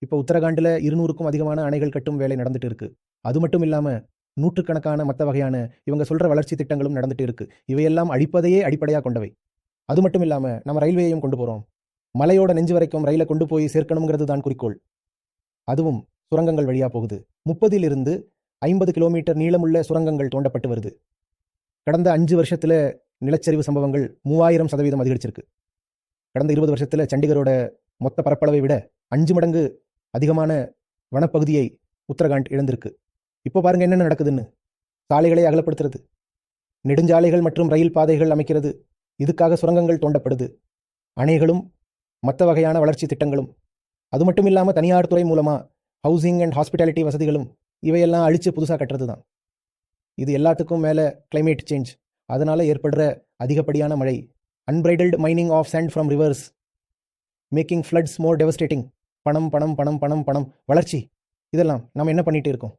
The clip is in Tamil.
இப்போ உத்தரகாண்டில் 200க்கும் அதிகமான அணைகள் கட்டும் வேலை நடந்துட்டு இருக்கு. அது மட்டும் இல்லாமல் நூற்றுக்கணக்கான மற்ற வகையான இவங்க சொல்கிற வளர்ச்சி திட்டங்களும் நடந்துட்டு இருக்கு. இவையெல்லாம் அழிப்பதையே அடிப்படையாக கொண்டவை. அது மட்டும் இல்லாமல் நம்ம ரயில்வேயையும் கொண்டு போகிறோம். மலையோட நெஞ்சு வரைக்கும் ரயிலை கொண்டு போய் சேர்க்கணுங்கிறது தான் குறிக்கோள். அதுவும் சுரங்கங்கள் வழியாக போகுது. 30 50 கிலோமீட்டர் நீளமுள்ள சுரங்கங்கள் தோண்டப்பட்டு வருது. கடந்த 5 வருஷத்தில் நிலச்சரிவு சம்பவங்கள் 3000% அதிகரிச்சிருக்கு. கடந்த 20 வருஷத்தில் சண்டிகரோட மொத்த பரப்பளவை விட 5 மடங்கு அதிகமான வனப்பகுதியை உத்தரகாண்ட் இழந்திருக்கு. இப்போ பாருங்க என்னென்ன நடக்குதுன்னு. சாலைகளை அகலப்படுத்துறது, நெடுஞ்சாலைகள் மற்றும் ரயில் பாதைகள் அமைக்கிறது, இதுக்காக சுரங்கங்கள் தோண்டப்படுது, அணைகளும் மற்ற வகையான வளர்ச்சி திட்டங்களும். அது மட்டும் இல்லாமல் தனியார் துறை மூலமாக ஹவுசிங் அண்ட் ஹாஸ்பிட்டாலிட்டி வசதிகளும் இவையெல்லாம் அழித்து புதுசாக கட்டுறது தான். இது எல்லாத்துக்கும் மேலே கிளைமேட் சேஞ்ச், அதனால் ஏற்படுற அதிகப்படியான மழை, unbridled mining of sand from rivers making floods more devastating, பணம் பணம் பணம் பணம் பணம், வளர்ச்சி, இதெல்லாம் நம்ம என்ன பண்ணிட்டு இருக்கோம்?